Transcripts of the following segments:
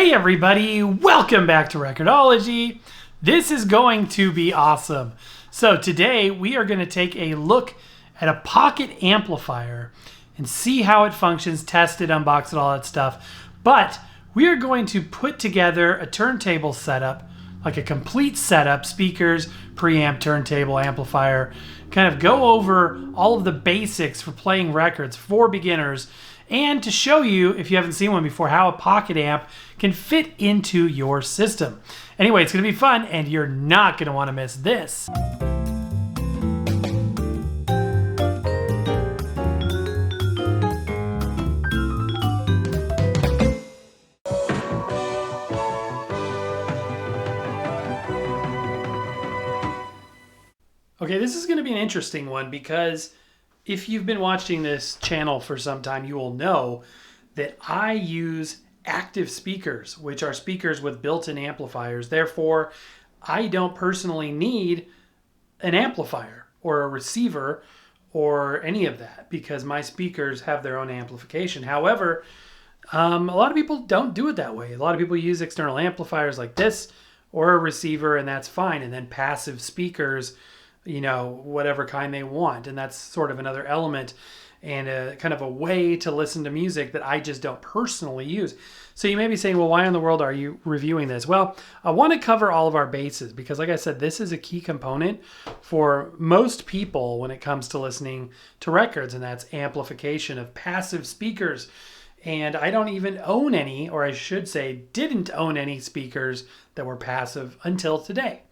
Hey everybody, welcome back to Record-ology. This is going to be awesome. So today we are going to take a look at a pocket amplifier and see how it functions, test it, unbox it, all that stuff. But we are going to put together a turntable setup, like a complete setup, speakers, preamp, turntable, amplifier, kind of go over all of the basics for playing records for beginners, and to show you, if you haven't seen one before, how a pocket amp can fit into your system. Anyway, it's going to be fun, and you're not going to want to miss this. Okay, this is going to be an interesting one because if you've been watching this channel for some time, you will know that I use active speakers, which are speakers with built-in amplifiers. Therefore, I don't personally need an amplifier or a receiver or any of that because my speakers have their own amplification. However, a lot of people don't do it that way. A lot of people use external amplifiers like this or a receiver, and that's fine. And then passive speakers, you know, whatever kind they want. And that's sort of another element and a kind of a way to listen to music that I just don't personally use. So you may be saying, well, why in the world are you reviewing this? Well, I want to cover all of our bases because, like I said, this is a key component for most people when it comes to listening to records, and that's amplification of passive speakers. And I don't even own any, or I should say didn't own any speakers that were passive until today.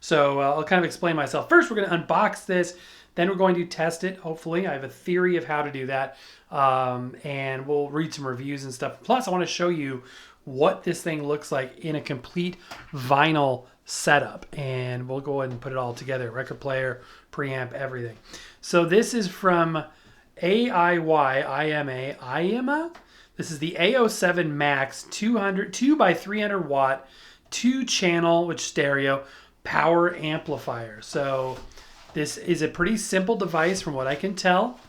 So I'll kind of explain myself. First, we're going to unbox this. Then we're going to test it, hopefully. I have a theory of how to do that. And we'll read some reviews and stuff. Plus, I want to show you what this thing looks like in a complete vinyl setup. And we'll go ahead and put it all together. Record player, preamp, everything. So this is from Aiyima. This is the A07 Max 2 by 300 watt, 2-channel, which stereo, power amplifier. So this is a pretty simple device from what I can tell.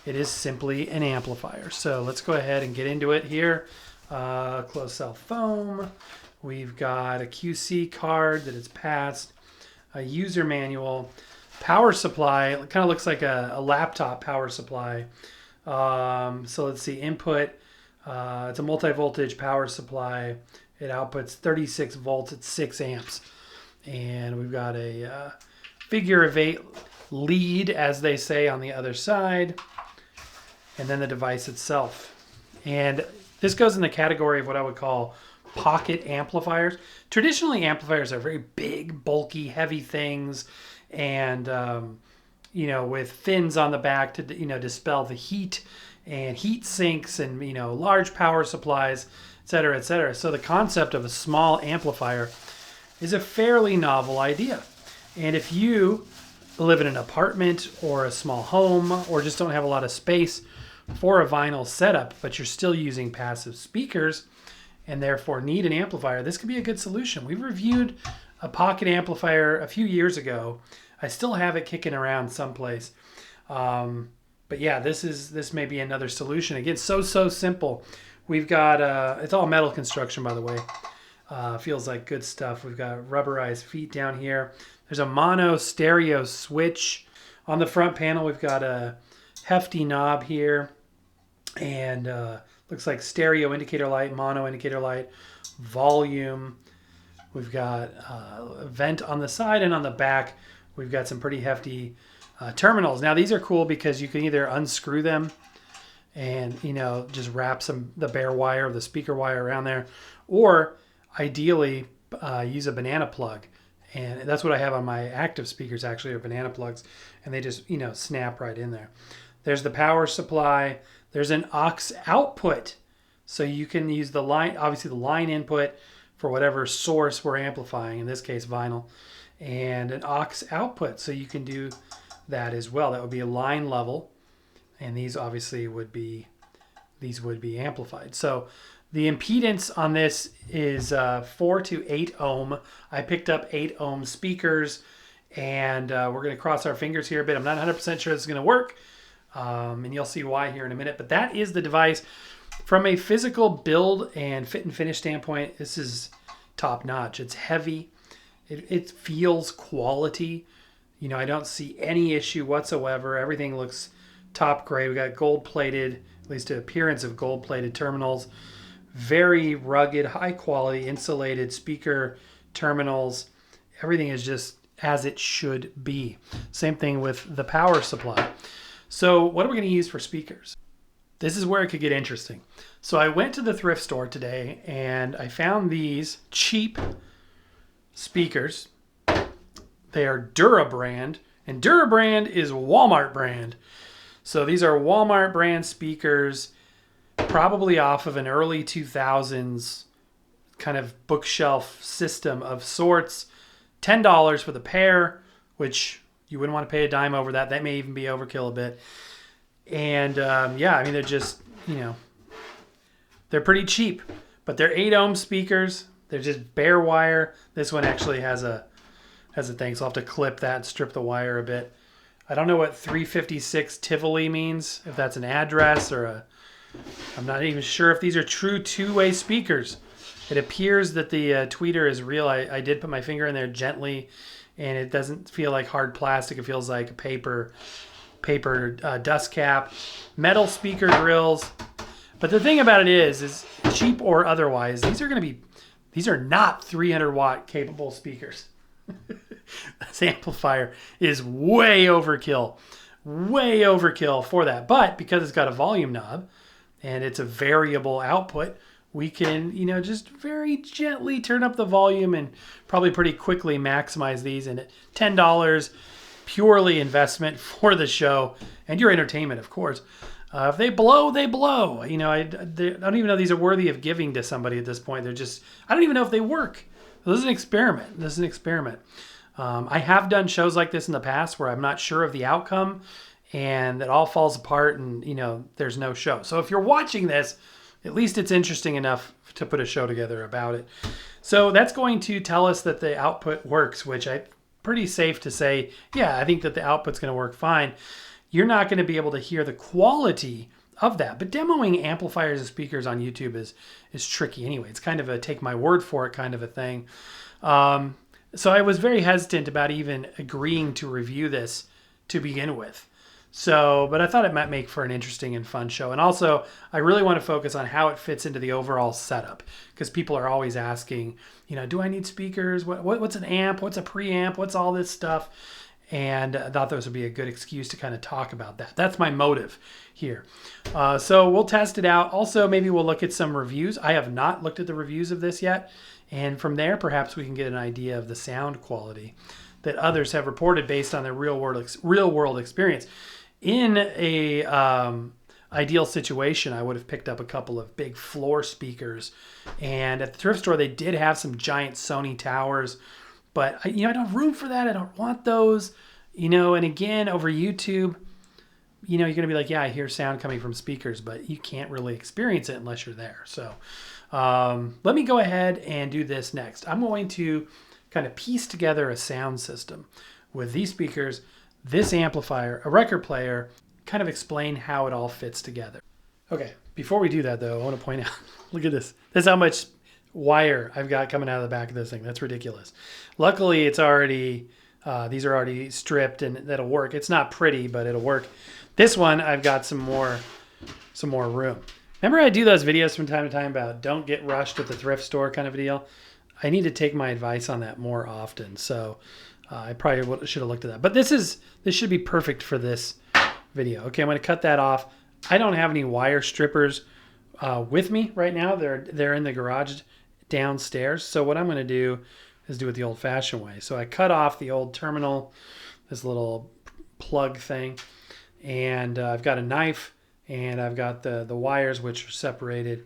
It is simply an amplifier. So let's go ahead and get into it here. Closed cell foam. We've got a QC card that it's passed, a user manual, power supply. It kind of looks like a laptop power supply. So let's see, input. It's a multi-voltage power supply. It outputs 36 volts at 6 amps. And we've got a figure of 8 lead, as they say, on the other side. And then the device itself. And this goes in the category of what I would call pocket amplifiers. Traditionally, amplifiers are very big, bulky, heavy things. And, you know, with fins on the back to, you know, dispel the heat and heat sinks and, you know, large power supplies, et cetera, et cetera. So the concept of a small amplifier is a fairly novel idea. And if you live in an apartment or a small home or just don't have a lot of space for a vinyl setup, but you're still using passive speakers and therefore need an amplifier, this could be a good solution. We reviewed a pocket amplifier a few years ago. I still have it kicking around someplace. But yeah, this may be another solution. Again, so simple. We've got, it's all metal construction, by the way. Feels like good stuff. We've got rubberized feet down here. There's a mono stereo switch on the front panel. We've got a hefty knob here, and looks like stereo indicator light, mono indicator light, volume. We've got a vent on the side, and on the back we've got some pretty hefty terminals. Now these are cool because you can either unscrew them and, you know, just wrap the bare wire, the speaker wire around there, or ideally use a banana plug. And that's what I have on my active speakers, actually, are banana plugs, and they just, you know, snap right in there. There's the power supply. There's an aux output, so you can use the line, obviously the line input for whatever source we're amplifying, in this case vinyl, and an aux output, so you can do that as well. That would be a line level, and these obviously would be amplified. So the impedance on this is 4 to 8 ohm. I picked up 8 ohm speakers, and we're going to cross our fingers here a bit. I'm not 100% sure this is going to work, and you'll see why here in a minute. But that is the device. From a physical build and fit and finish standpoint, this is top notch. It's heavy. It feels quality. You know, I don't see any issue whatsoever. Everything looks top grade. We got gold plated, at least the appearance of gold plated terminals. Very rugged, high quality, insulated speaker terminals. Everything is just as it should be. Same thing with the power supply. So what are we going to use for speakers? This is where it could get interesting. So I went to the thrift store today and I found these cheap speakers. They are Dura brand, and Dura brand is Walmart brand. So these are Walmart brand speakers, probably off of an early 2000s kind of bookshelf system of sorts. $10 for the pair, which you wouldn't want to pay a dime over that. That may even be overkill a bit. And yeah, I mean, they're just, you know, they're pretty cheap, but they're 8 ohm speakers. They're just bare wire. This one actually has a thing, so I'll have to clip that and strip the wire a bit. I don't know what 356 Tivoli means, if that's an address or I'm not even sure if these are true two-way speakers. It appears that the tweeter is real. I did put my finger in there gently, and it doesn't feel like hard plastic. It feels like a paper dust cap, metal speaker grills. But the thing about it is cheap or otherwise, these are not 300 watt capable speakers. This amplifier is way overkill for that. But because it's got a volume knob and it's a variable output, we can, you know, just very gently turn up the volume and probably pretty quickly maximize these. And at $10, purely investment for the show and your entertainment, of course. If they blow, they blow. You know, I don't even know these are worthy of giving to somebody at this point. They're just, I don't even know if they work. This is an experiment. I have done shows like this in the past where I'm not sure of the outcome and it all falls apart and, you know, there's no show. So if you're watching this, at least it's interesting enough to put a show together about it. So that's going to tell us that the output works, which I'm pretty safe to say, yeah, I think that the output's going to work fine. You're not going to be able to hear the quality of that. But demoing amplifiers and speakers on YouTube is tricky anyway. It's kind of a take my word for it kind of a thing. So I was very hesitant about even agreeing to review this to begin with. So, but I thought it might make for an interesting and fun show. And also, I really want to focus on how it fits into the overall setup, because people are always asking, you know, do I need speakers? What's an amp? What's a preamp? What's all this stuff? And I thought this would be a good excuse to kind of talk about that. That's my motive here. So we'll test it out. Also, maybe we'll look at some reviews. I have not looked at the reviews of this yet. And from there, perhaps we can get an idea of the sound quality that others have reported based on their real world experience. In a ideal situation, I would have picked up a couple of big floor speakers. And at the thrift store, they did have some giant Sony towers. But, you know, I don't have room for that. I don't want those, you know. And again, over YouTube, you know, you're going to be like, yeah, I hear sound coming from speakers, but you can't really experience it unless you're there. So let me go ahead and do this next. I'm going to kind of piece together a sound system with these speakers, this amplifier, a record player, kind of explain how it all fits together. Okay, before we do that, though, I want to point out, look at this. That's how much wire I've got coming out of the back of this thing. That's ridiculous. Luckily, it's already, these are already stripped and that'll work. It's not pretty, but it'll work. This one, I've got some more room. Remember I do those videos from time to time about don't get rushed at the thrift store kind of a deal? I need to take my advice on that more often. So I probably should have looked at that. But this should be perfect for this video. Okay, I'm going to cut that off. I don't have any wire strippers with me right now. They're in the garage downstairs. So what I'm going to do is do it the old-fashioned way. So I cut off the old terminal, this little plug thing, and I've got a knife, and I've got the wires, which are separated.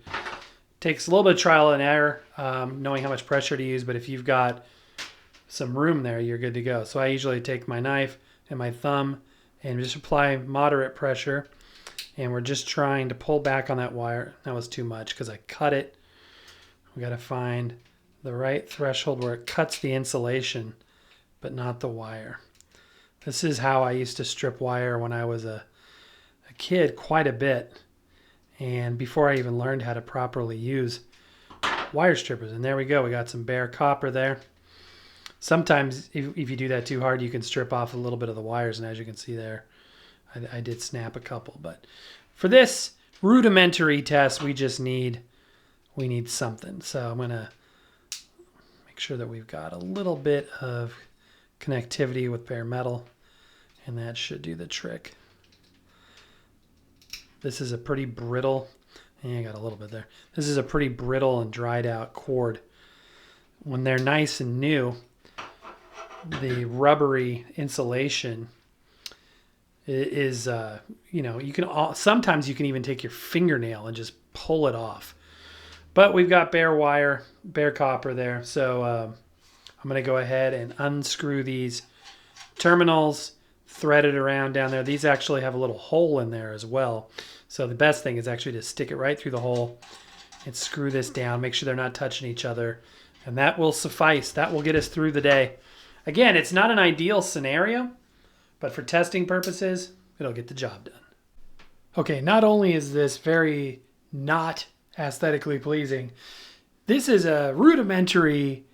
Takes a little bit of trial and error, knowing how much pressure to use, but if you've got some room there, you're good to go. So I usually take my knife and my thumb and just apply moderate pressure, and we're just trying to pull back on that wire. That was too much because I cut it. We got to find the right threshold where it cuts the insulation, but not the wire. This is how I used to strip wire when I was a kid quite a bit. And before I even learned how to properly use wire strippers. And there we go. We got some bare copper there. Sometimes if you do that too hard, you can strip off a little bit of the wires. And as you can see there, I did snap a couple. But for this rudimentary test, we need something. So I'm going to make sure that we've got a little bit of connectivity with bare metal. And that should do the trick. This is a pretty brittle, I got a little bit there. This is a pretty brittle and dried out cord. When they're nice and new, the rubbery insulation is, you can sometimes you can even take your fingernail and just pull it off. But we've got bare wire, bare copper there. So I'm going to go ahead and unscrew these terminals, thread it around down there. These actually have a little hole in there as well. So the best thing is actually to stick it right through the hole and screw this down. Make sure they're not touching each other. And that will suffice. That will get us through the day. Again, it's not an ideal scenario, but for testing purposes, it'll get the job done. Okay, not only is this very not aesthetically pleasing, this is a rudimentary,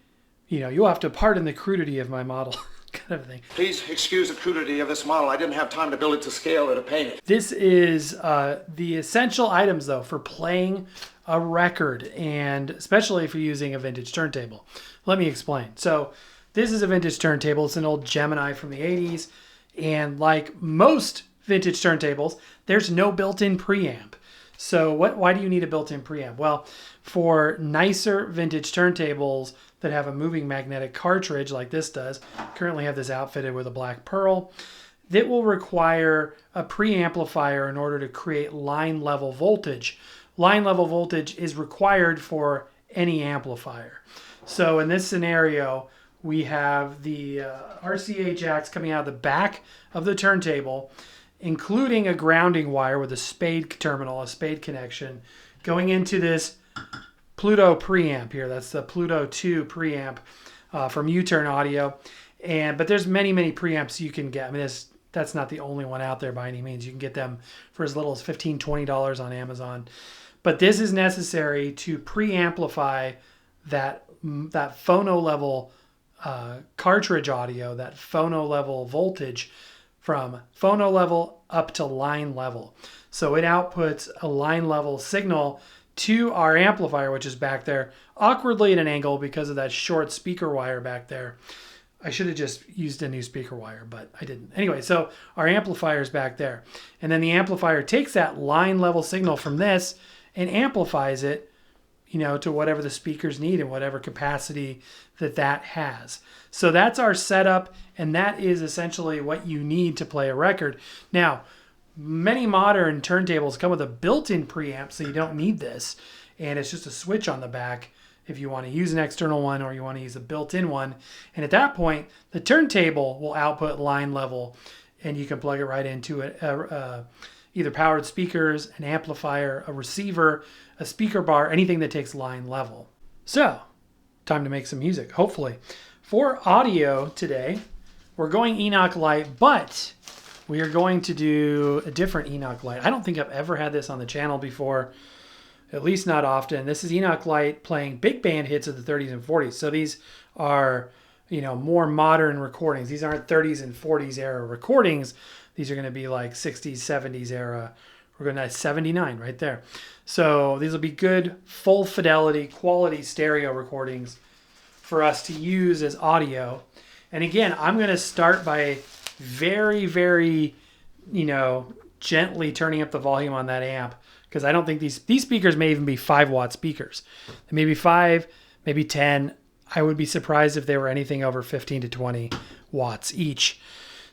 you'll have to pardon the crudity of my model. Kind of thing. Please excuse the crudity of this model. I didn't have time to build it to scale or to paint it. This is the essential items, though, for playing a record, and especially if you're using a vintage turntable. Let me explain. So this is a vintage turntable. It's an old Gemini from the 80s, and like most vintage turntables, there's no built-in preamp. So why do you need a built-in preamp? Well, for nicer vintage turntables that have a moving magnetic cartridge like this does, currently have this outfitted with a black pearl, that will require a preamplifier in order to create line level voltage. Line level voltage is required for any amplifier. So in this scenario, we have the RCA jacks coming out of the back of the turntable, including a grounding wire with a spade terminal, a spade connection, going into this Pluto preamp here. That's the Pluto 2 preamp from U-Turn Audio. But there's many preamps you can get. I mean, that's not the only one out there by any means. You can get them for as little as $15, $20 on Amazon. But this is necessary to preamplify that phono level cartridge audio, that phono level voltage from phono level up to line level. So it outputs a line level signal to our amplifier, which is back there, awkwardly at an angle because of that short speaker wire back there. I should have just used a new speaker wire, but I didn't. Anyway, so our amplifier is back there. And then the amplifier takes that line level signal from this and amplifies it, to whatever the speakers need and whatever capacity that has. So that's our setup, and that is essentially what you need to play a record. Now, many modern turntables come with a built-in preamp, so you don't need this. And it's just a switch on the back if you want to use an external one or you want to use a built-in one. And at that point, the turntable will output line level, and you can plug it right into either powered speakers, an amplifier, a receiver, a speaker bar, anything that takes line level. So, time to make some music, hopefully. For audio today, we're going Enoch Light, but we are going to do a different Enoch Light. I don't think I've ever had this on the channel before, at least not often. This is Enoch Light playing big band hits of the 30s and 40s. So these are, more modern recordings. These aren't 30s and 40s era recordings. These are going to be like 60s, 70s era. We're going to have 79 right there. So these will be good, full fidelity, quality stereo recordings for us to use as audio. And again, I'm going to start by very, very, gently turning up the volume on that amp, because I don't think these speakers may even be 5-watt speakers. Maybe 5, maybe 10. I would be surprised if they were anything over 15 to 20 watts each.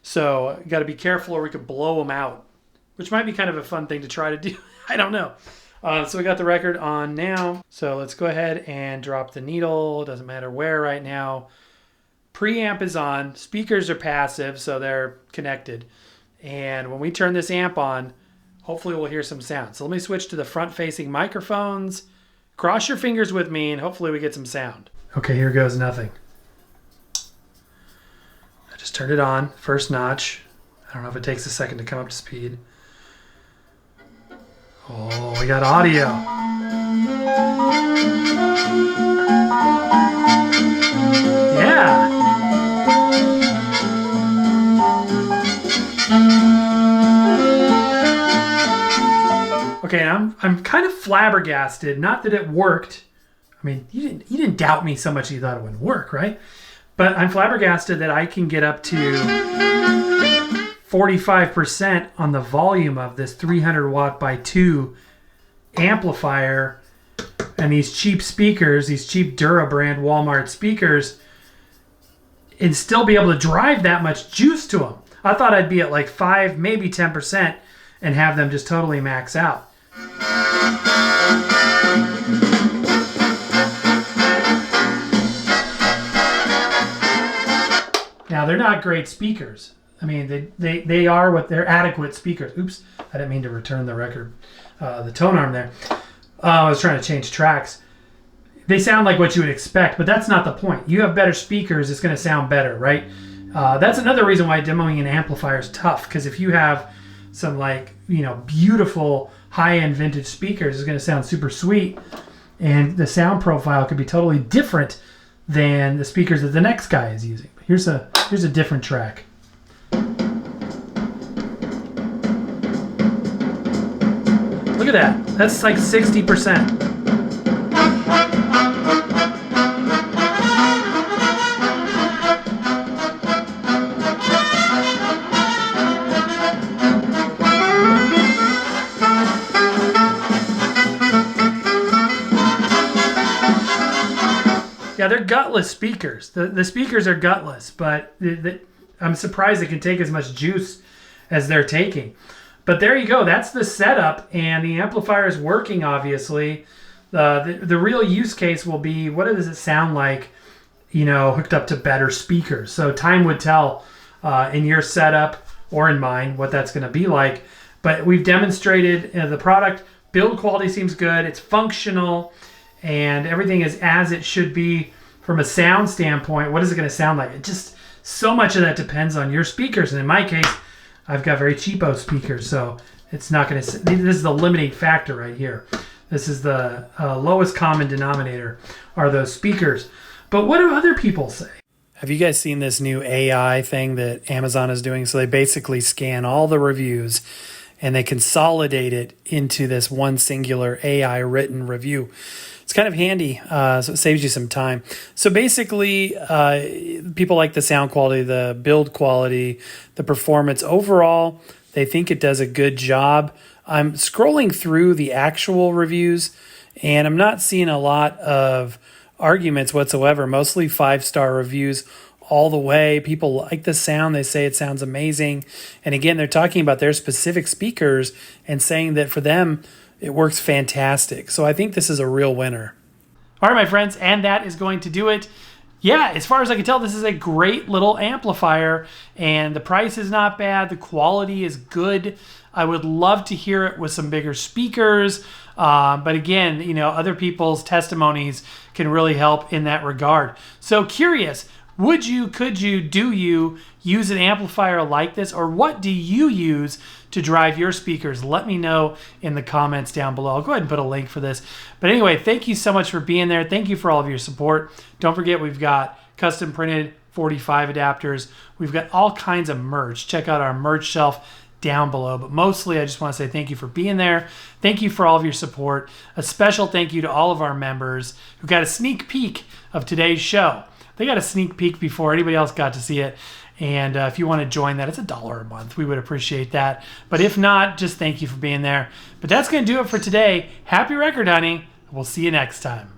So got to be careful or we could blow them out, which might be kind of a fun thing to try to do. I don't know. So we got the record on now. So let's go ahead and drop the needle. It doesn't matter where right now. Preamp is on. Speakers are passive, so they're connected. And when we turn this amp on, hopefully we'll hear some sound. So let me switch to the front-facing microphones. Cross your fingers with me, and hopefully we get some sound. Okay, here goes nothing. I just turned it on, first notch. I don't know if it takes a second to come up to speed. Oh, we got audio. Yeah. Okay, I'm kind of flabbergasted. Not that it worked. I mean, you didn't doubt me so much that you thought it wouldn't work, right? But I'm flabbergasted that I can get up to 45% on the volume of this 300 watt by 2 amplifier and these cheap speakers, these cheap Dura brand Walmart speakers, and still be able to drive that much juice to them. I thought I'd be at like 5, maybe 10% and have them just totally max out. Now, they're not great speakers. I mean, they are what they're adequate speakers. Oops, I didn't mean to return the record, the tone arm there. I was trying to change tracks. They sound like what you would expect, but that's not the point. You have better speakers, it's going to sound better, right? That's another reason why demoing an amplifier is tough, because if you have some beautiful high-end vintage speakers, it's going to sound super sweet, and the sound profile could be totally different than the speakers that the next guy is using. Here's a different track. Look at that. That's like 60%. Yeah, they're gutless speakers. The speakers are gutless, but I'm surprised they can take as much juice as they're taking. But there you go. That's the setup, and the amplifier is working, obviously. The real use case will be, what does it sound like, hooked up to better speakers? So time would tell in your setup or in mine what that's going to be like. But we've demonstrated the product. Build quality seems good. It's functional. And everything is as it should be from a sound standpoint. What is it going to sound like? It just, so much of that depends on your speakers. And in my case, I've got very cheapo speakers, so it's not going to, this is the limiting factor right here. This is the lowest common denominator are those speakers. But what do other people say? Have you guys seen this new AI thing that Amazon is doing? So they basically scan all the reviews and they consolidate it into this one singular AI written review. It's kind of handy, so it saves you some time. So basically, people like the sound quality, the build quality, the performance. Overall, they think it does a good job. I'm scrolling through the actual reviews, and I'm not seeing a lot of arguments whatsoever, mostly 5-star reviews all the way. People like the sound. They say it sounds amazing. And again, they're talking about their specific speakers and saying that for them, it works fantastic. So I think this is a real winner. All right, my friends, and that is going to do it. Yeah, as far as I can tell, this is a great little amplifier, and the price is not bad. The quality is good. I would love to hear it with some bigger speakers. But again, other people's testimonies can really help in that regard. So curious, would you, could you, do you use an amplifier like this, or what do you use to drive your speakers? Let me know in the comments down below. I'll go ahead and put a link for this. But anyway, thank you so much for being there. Thank you for all of your support. Don't forget, we've got custom printed 45 adapters. We've got all kinds of merch. Check out our merch shelf down below. But mostly, I just want to say thank you for being there. Thank you for all of your support. A special thank you to all of our members who got a sneak peek of today's show. They got a sneak peek before anybody else got to see it. And if you want to join that, it's $1 a month. We would appreciate that. But if not, just thank you for being there. But that's going to do it for today. Happy record hunting. We'll see you next time.